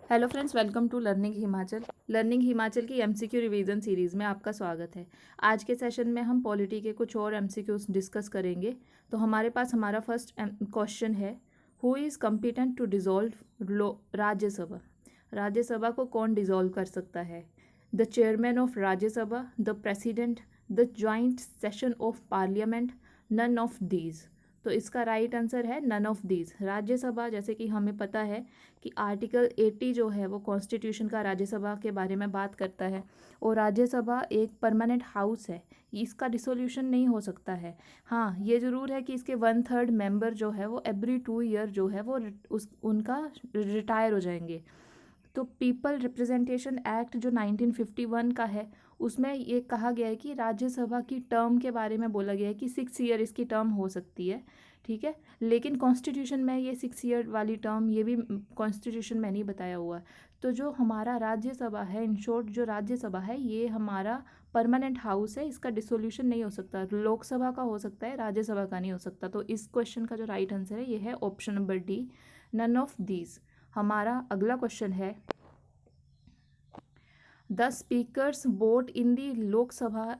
Hello friends, welcome to learning Himachal की MCQ revision series में आपका स्वागत है। आज के सेशन में हम पॉलिटी के कुछ और एमसीक्यूज डिस्कस करेंगे। तो हमारे पास हमारा फर्स्ट क्वेश्चन है, who is competent to dissolve Rajya Sabha. Rajya Sabha को कौन डिज़ोल्व कर सकता है? The chairman of Rajya Sabha, the president, the joint session of parliament, none of these. तो इसका राइट आंसर है नन ऑफ दीज। राज्यसभा, जैसे कि हमें पता है कि आर्टिकल 80 जो है वो कॉन्स्टिट्यूशन का राज्यसभा के बारे में बात करता है, और राज्यसभा एक परमानेंट हाउस है, इसका डिसोल्यूशन नहीं हो सकता है। हाँ, ये ज़रूर है कि इसके 1/3 मेंबर जो है वो एवरी 2 ईयर जो है वो उनका रिटायर हो जाएंगे। तो पीपल रिप्रेजेंटेशन एक्ट जो 1951 का है, उसमें ये कहा गया है कि राज्यसभा की टर्म के बारे में बोला गया है कि 6 ईयर इसकी टर्म हो सकती है। ठीक है, लेकिन कॉन्स्टिट्यूशन में ये 6 ईयर वाली टर्म ये भी कॉन्स्टिट्यूशन में नहीं बताया हुआ है। तो जो हमारा राज्यसभा है, इन शॉर्ट जो राज्यसभा है, ये हमारा परमानेंट हाउस है, इसका डिसोल्यूशन नहीं हो सकता। लोकसभा का हो सकता है, राज्यसभा का नहीं हो सकता। तो इस क्वेश्चन का जो राइट आंसर है ये है option number D, none of these. हमारा अगला क्वेश्चन है, the speaker's vote in the Lok Sabha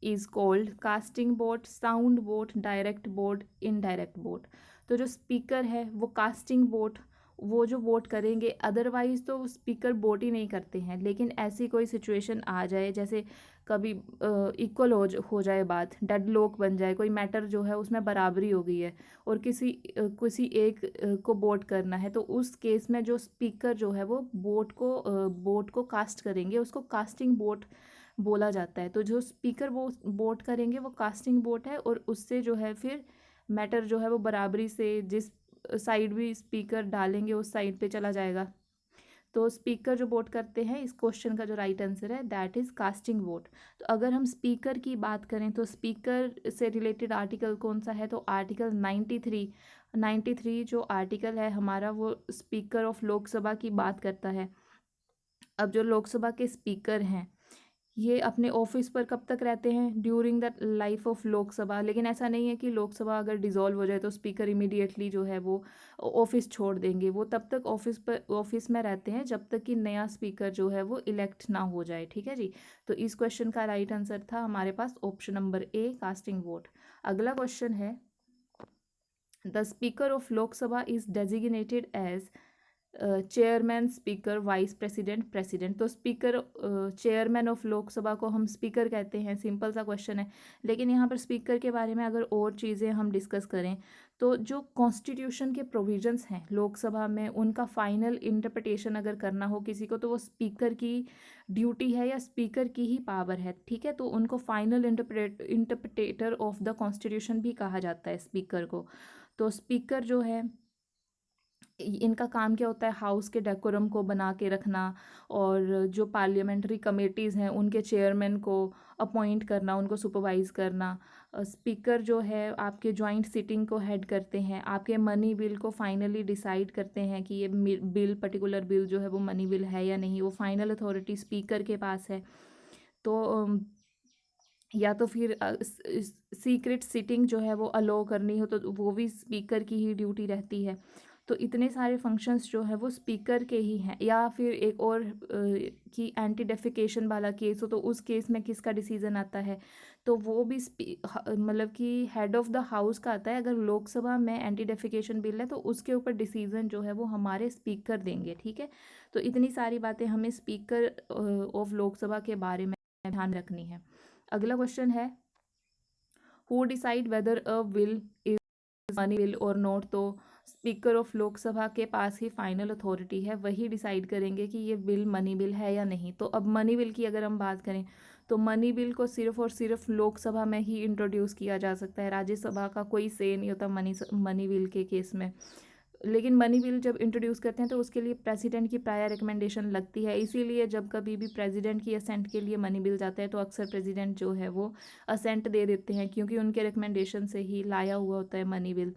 is called casting vote, sound vote, direct vote, indirect vote. तो जो स्पीकर है वो कास्टिंग वोट, वो जो वोट करेंगे, अदरवाइज तो स्पीकर वोट ही नहीं करते हैं। लेकिन ऐसी कोई सिचुएशन आ जाए, जैसे कभी इक्वल हो जाए, बात डेडलॉक बन जाए, कोई मैटर जो है उसमें बराबरी हो गई है और किसी एक को वोट करना है, तो उस केस में जो स्पीकर जो है वो वोट को कास्ट करेंगे, उसको कास्टिंग वोट बोला जाता है। तो जो स्पीकर वो वोट करेंगे वो कास्टिंग वोट है, और उससे जो है फिर मैटर जो है वो बराबरी से जिस साइड भी स्पीकर डालेंगे उस साइड पे चला जाएगा। तो स्पीकर जो वोट करते हैं, इस क्वेश्चन का जो राइट आंसर है दैट इज़ कास्टिंग वोट। तो अगर हम स्पीकर की बात करें तो स्पीकर से रिलेटेड आर्टिकल कौन सा है? तो आर्टिकल 93 जो आर्टिकल है हमारा, वो स्पीकर ऑफ लोकसभा की बात करता है। अब जो लोकसभा के स्पीकर हैं, ये अपने ऑफिस पर कब तक रहते हैं? During the life of Lok Sabha. लेकिन ऐसा नहीं है कि लोकसभा अगर डिसॉल्व हो जाए तो स्पीकर इमीडिएटली जो है वो ऑफिस छोड़ देंगे। वो तब तक ऑफिस में रहते हैं जब तक कि नया स्पीकर जो है वो इलेक्ट ना हो जाए। ठीक है जी। तो इस क्वेश्चन का राइट आंसर था हमारे पास option number A, casting vote. अगला क्वेश्चन है, the speaker of Lok Sabha is designated as chairman, speaker, vice president, president. तो स्पीकर, चेयरमैन ऑफ लोकसभा को हम स्पीकर कहते हैं। सिंपल सा क्वेश्चन है। लेकिन यहाँ पर स्पीकर के बारे में अगर और चीज़ें हम डिस्कस करें, तो जो कॉन्स्टिट्यूशन के प्रोविजंस हैं लोकसभा में, उनका फाइनल इंटरप्रिटेशन अगर करना हो किसी को, तो वो स्पीकर की ड्यूटी है या स्पीकर की ही पावर है। ठीक है, तो उनको final interpreter of the constitution भी कहा जाता है स्पीकर को। तो स्पीकर जो है, इनका काम क्या होता है? हाउस के डेकोरम को बना के रखना, और जो पार्लियामेंट्री कमेटीज़ हैं उनके चेयरमैन को अपॉइंट करना, उनको सुपरवाइज़ करना। स्पीकर जो है आपके जॉइंट सिटिंग को हेड करते हैं, आपके मनी बिल को फाइनली डिसाइड करते हैं कि ये पर्टिकुलर बिल जो है वो मनी बिल है या नहीं। वो फाइनल अथॉरिटी स्पीकर के पास है। तो या तो फिर सीक्रेट सिटिंग जो है वो अलो करनी हो तो वो भी स्पीकर की ही ड्यूटी रहती है। तो इतने सारे फंक्शंस जो है वो स्पीकर के ही हैं। या फिर एक और कि एंटी डेफिकेशन वाला केस हो, तो उस केस में किसका डिसीजन आता है? तो वो भी मतलब कि हेड ऑफ द हाउस का आता है। अगर लोकसभा में एंटी डेफिकेशन बिल है तो उसके ऊपर डिसीजन जो है वो हमारे स्पीकर देंगे। ठीक है, तो इतनी सारी बातें हमें स्पीकर ऑफ लोकसभा के बारे में ध्यान रखनी है। अगला क्वेश्चन है, who decide whether a will is money bill और नॉट। तो स्पीकर ऑफ लोकसभा के पास ही फाइनल अथॉरिटी है, वही डिसाइड करेंगे कि ये बिल मनी बिल है या नहीं। तो अब मनी बिल की अगर हम बात करें, तो मनी बिल को सिर्फ और सिर्फ लोकसभा में ही इंट्रोड्यूस किया जा सकता है। राज्यसभा का कोई से नहीं होता मनी बिल के केस में। लेकिन मनी बिल जब इंट्रोड्यूस करते हैं तो उसके लिए प्रेसिडेंट की प्रायर रिकमेंडेशन लगती है। इसीलिए जब कभी भी प्रेसिडेंट की असेंट के लिए मनी बिल जाता है तो अक्सर प्रेसिडेंट जो है वो असेंट दे देते हैं, क्योंकि उनके रिकमेंडेशन से ही लाया हुआ होता है मनी बिल।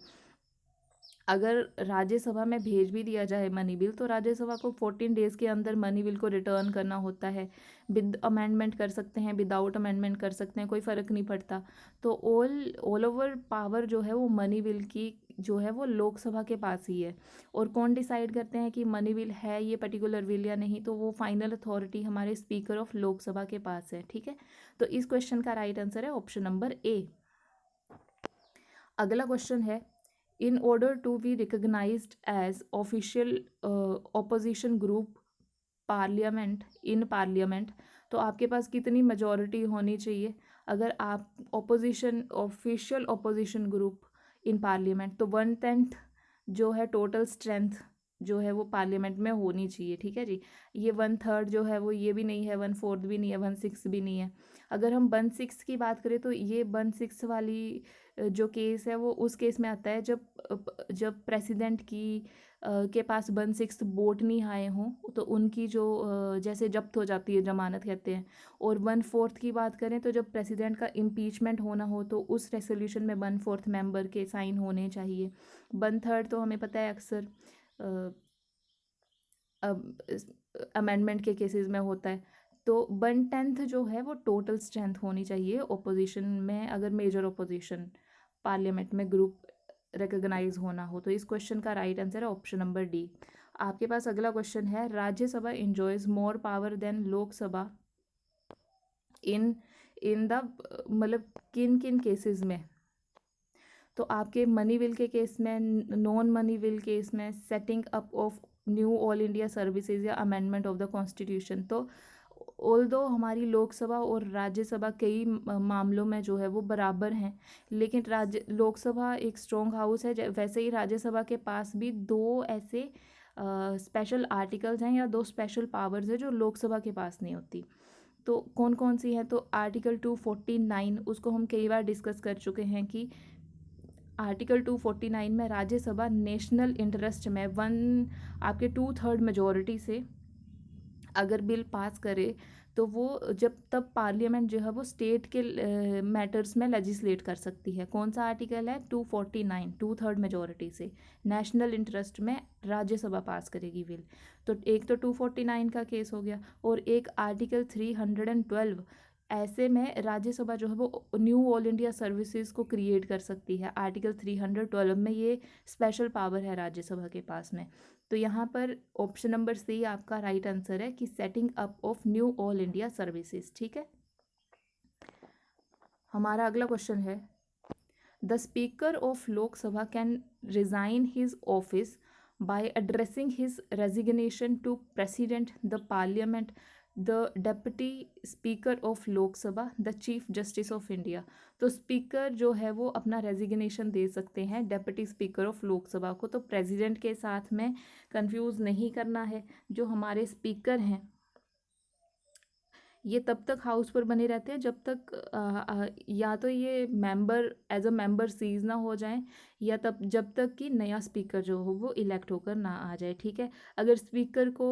अगर राज्यसभा में भेज भी दिया जाए मनी बिल, तो राज्यसभा को 14 डेज़ के अंदर मनी बिल को रिटर्न करना होता है। विद अमेंडमेंट कर सकते हैं, विदाउट अमेंडमेंट कर सकते हैं, कोई फ़र्क नहीं पड़ता। तो ऑल ओवर पावर जो है वो मनी बिल की जो है वो लोकसभा के पास ही है। और कौन डिसाइड करते हैं कि मनी बिल है ये पर्टिकुलर बिल या नहीं, तो वो फाइनल अथॉरिटी हमारे स्पीकर ऑफ लोकसभा के पास है। ठीक है, तो इस क्वेश्चन का राइट आंसर है ऑप्शन नंबर ए। अगला क्वेश्चन है, in order to be recognised as official opposition group parliament in parliament, तो आपके पास कितनी मेजॉरिटी होनी चाहिए अगर आप opposition official opposition group in parliament, तो 1/10 जो है टोटल स्ट्रेंथ जो है वो पार्लियामेंट में होनी चाहिए। ठीक है जी, ये 1/3 जो है वो ये भी नहीं है, 1/4 भी नहीं है, 1/6 भी नहीं है। अगर हम 1/6 की बात करें तो ये 1/6 वाली जो केस है वो उस केस में आता है जब प्रेसिडेंट के पास 1/6 वोट नहीं आए हों, तो उनकी जो जैसे जब्त हो जाती है, जमानत कहते हैं। और 1/4 की बात करें तो जब प्रेसिडेंट का इम्पीचमेंट होना हो तो उस रेसोल्यूशन में 1/4 मेंबर के साइन होने चाहिए। 1/3 तो हमें पता है अक्सर अमेंडमेंट के केसेस में होता है। तो 1/10 जो है वो टोटल स्ट्रेंथ होनी चाहिए ओपोजिशन में, अगर मेजर ओपोजिशन पार्लियामेंट में ग्रुप रिकॉग्नाइज होना हो। तो इस क्वेश्चन का राइट आंसर है ऑप्शन नंबर डी। आपके पास अगला क्वेश्चन है, Rajya Sabha enjoys more power than Lok Sabha in in the मतलब किन किन केसेस में, तो आपके मनी बिल के केस में, नॉन मनी बिल केस में, setting up of new all India services या अमेंडमेंट ऑफ द कॉन्स्टिट्यूशन। तो ऑल्दो हमारी लोकसभा और राज्यसभा कई मामलों में जो है वो बराबर हैं, लेकिन लोकसभा एक स्ट्रॉन्ग हाउस है, वैसे ही राज्यसभा के पास भी दो ऐसे स्पेशल आर्टिकल्स हैं या दो स्पेशल पावर्स हैं जो लोकसभा के पास नहीं होती। तो कौन कौन सी हैं, तो आर्टिकल 249 उसको हम कई बार डिस्कस कर चुके हैं कि आर्टिकल 249 में राज्यसभा नेशनल इंटरेस्ट में आपके 2/3 मेजोरिटी से अगर बिल पास करे तो वो तब पार्लियामेंट जो है वो स्टेट के मैटर्स में लेजिस्लेट कर सकती है। कौन सा आर्टिकल है, 249, 2/3 मेजोरिटी से नेशनल इंटरेस्ट में राज्यसभा पास करेगी बिल। तो एक तो 249 का केस हो गया, और एक आर्टिकल 312, ऐसे में राज्यसभा जो है वो न्यू ऑल इंडिया सर्विसेज को क्रिएट कर सकती है। आर्टिकल 312 में ये स्पेशल पावर है राज्यसभा के पास में। तो यहाँ पर ऑप्शन नंबर सी आपका राइट आंसर है कि setting up of new all India services. ठीक है, हमारा अगला क्वेश्चन है, the speaker of Lok Sabha can resign his office by addressing his resignation to president the parliament, the deputy speaker of Lok Sabha, the chief justice of India. तो speaker जो है वो अपना रेजिग्नेशन दे सकते हैं डेप्यूटी स्पीकर ऑफ लोकसभा को। तो प्रेसिडेंट के साथ में कंफ्यूज नहीं करना है। जो हमारे स्पीकर हैं ये तब तक हाउस पर बने रहते हैं जब तक या तो ये member as a member cease ना हो जाएं, या तब जब तक कि नया स्पीकर जो हो वो इलेक्ट होकर ना आ जाए। ठीक है, अगर स्पीकर को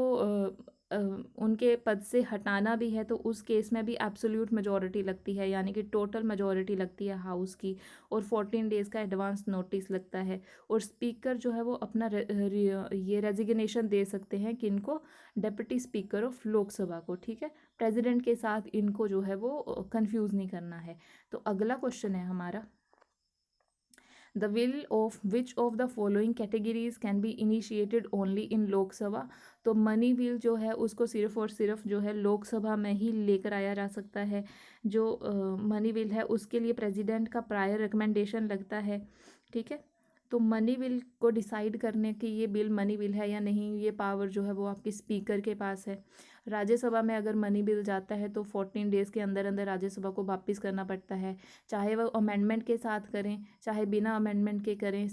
उनके पद से हटाना भी है तो उस केस में भी एब्सोल्यूट मेजॉरिटी लगती है, यानी कि टोटल मेजॉरिटी लगती है हाउस की, और 14 डेज़ का एडवांस नोटिस लगता है। और स्पीकर जो है वो अपना ये रेजिग्नेशन दे सकते हैं किनको, डेप्यूटी स्पीकर ऑफ लोकसभा को। ठीक है, प्रेसिडेंट के साथ इनको जो है वो कंफ्यूज नहीं करना है। तो अगला क्वेश्चन है हमारा, the will of which of the following categories can be initiated only in Lok Sabha. तो मनी बिल जो है उसको सिर्फ और सिर्फ जो है लोकसभा में ही लेकर आया जा सकता है। जो मनी बिल है उसके लिए प्रेसिडेंट का प्रायर रिकमेंडेशन लगता है। ठीक है, तो मनी बिल को डिसाइड करने की ये बिल मनी बिल है या नहीं, ये पावर जो है वो आपके स्पीकर के पास है। राज्यसभा में अगर मनी बिल जाता है तो 14 डेज़ के अंदर अंदर राज्यसभा को वापस करना पड़ता है, चाहे वह अमेंडमेंट के साथ करें चाहे बिना अमेंडमेंट के करें।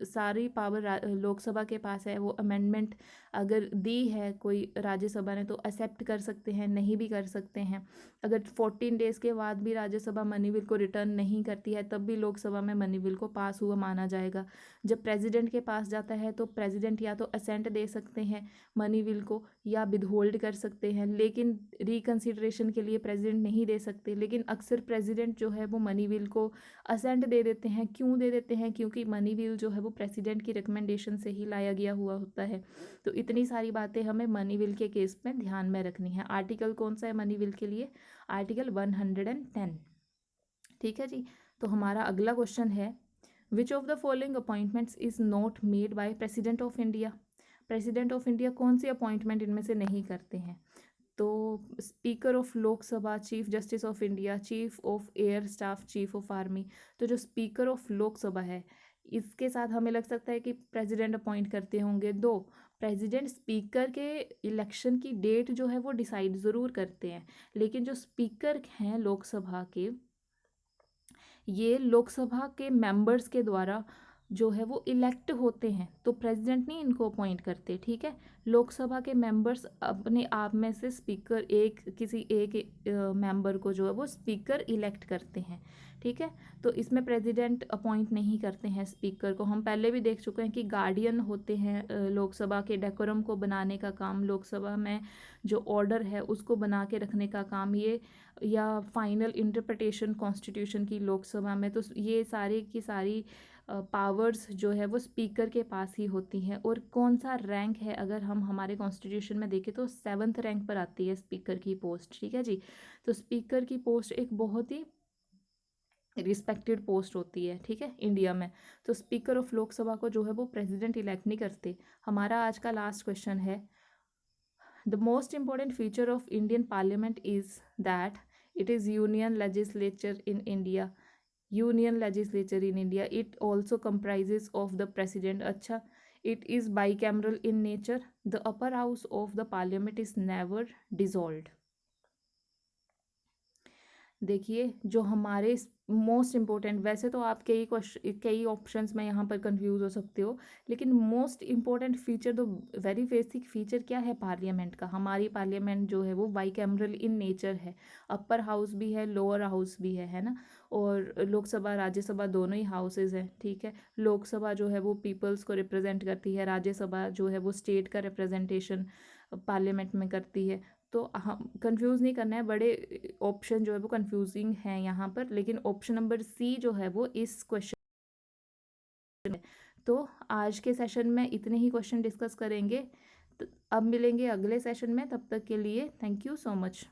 सारी पावर लोकसभा के पास है। वो अमेंडमेंट अगर दी है कोई राज्यसभा ने तो एक्सेप्ट कर सकते हैं, नहीं भी कर सकते हैं। अगर 14 डेज़ के बाद भी राज्यसभा मनी बिल को रिटर्न नहीं करती है तब भी लोकसभा में मनी बिल को पास हुआ माना जाएगा। जब प्रेसिडेंट के पास जाता है तो प्रेसिडेंट या तो असेंट दे सकते हैं मनी बिल को या विदहोल्ड कर सकते हैं, लेकिन रिकंसिडरेशन के लिए प्रेसिडेंट नहीं दे सकते। लेकिन अक्सर प्रेसिडेंट जो है वो मनी बिल को असेंट दे देते हैं। क्यों दे देते हैं, क्योंकि मनी बिल जो है वो प्रेसिडेंट की रिकमेंडेशन से ही लाया गया हुआ होता है। तो इतनी सारी बातें हमें मनी बिल के केस में ध्यान में रखनी है। आर्टिकल कौन सा है मनी बिल के लिए, आर्टिकल 110। ठीक है जी, तो हमारा अगला क्वेश्चन है, which of the following appointments is not made by president of India? President of India कौन सी अपॉइंटमेंट इनमें से नहीं करते हैं? तो speaker of Lok Sabha, chief justice of India, chief of air staff, chief of army. तो जो स्पीकर ऑफ लोकसभा है, इसके साथ हमें लग सकता है कि प्रेसिडेंट अपॉइंट करते होंगे। दो, प्रेसिडेंट स्पीकर के इलेक्शन की डेट जो है वो डिसाइड ज़रूर करते हैं, लेकिन जो स्पीकर हैं लोकसभा के, ये लोकसभा के मेंबर्स के द्वारा जो है वो इलेक्ट होते हैं, तो प्रेसिडेंट नहीं इनको अपॉइंट करते। ठीक है, लोकसभा के मेंबर्स अपने आप में से स्पीकर किसी एक मेंबर को जो है वो स्पीकर इलेक्ट करते हैं। ठीक है, तो इसमें प्रेसिडेंट अपॉइंट नहीं करते हैं स्पीकर को। हम पहले भी देख चुके हैं कि गार्डियन होते हैं लोकसभा के, डेकोरम को बनाने का काम, लोकसभा में जो ऑर्डर है उसको बना के रखने का काम ये, या फाइनल इंटरप्रिटेशन कॉन्स्टिट्यूशन की लोकसभा में, तो ये सारी की सारी पावर्स जो है वो स्पीकर के पास ही होती हैं। और कौन सा रैंक है, अगर हम हमारे कॉन्स्टिट्यूशन में देखें तो 7th रैंक पर आती है स्पीकर की पोस्ट। ठीक है जी, तो स्पीकर की पोस्ट एक बहुत ही रिस्पेक्टेड पोस्ट होती है, ठीक है, इंडिया में। तो स्पीकर ऑफ लोकसभा को जो है वो प्रेसिडेंट इलेक्ट नहीं करते। हमारा आज का लास्ट क्वेश्चन है, the most important feature of Indian parliament is that it is union legislature in India. Union legislature in India, it also comprises of the president. अच्छा, it is bicameral in nature, the upper house of the parliament is never dissolved. देखिए, जो हमारे most important, वैसे तो आप कई options में यहाँ पर कंफ्यूज हो सकते हो, लेकिन मोस्ट इम्पोर्टेंट फीचर, तो वेरी बेसिक फीचर क्या है पार्लियामेंट का? हमारी पार्लियामेंट जो है वो बाईकैमरल इन नेचर है, अपर हाउस भी है, लोअर हाउस भी है ना, और लोकसभा राज्यसभा दोनों ही हाउसेज हैं। ठीक है, लोकसभा जो है वो पीपल्स को रिप्रेजेंट करती है, राज्यसभा जो है वो स्टेट का रिप्रेजेंटेशन पार्लियामेंट में करती है। तो हम कंफ्यूज नहीं करना है, बड़े ऑप्शन जो है वो कंफ्यूजिंग हैं यहाँ पर, लेकिन ऑप्शन नंबर सी जो है वो इस क्वेश्चन में। तो आज के सेशन में इतने ही क्वेश्चन डिस्कस करेंगे, तो अब मिलेंगे अगले सेशन में, तब तक के लिए थैंक यू सो मच।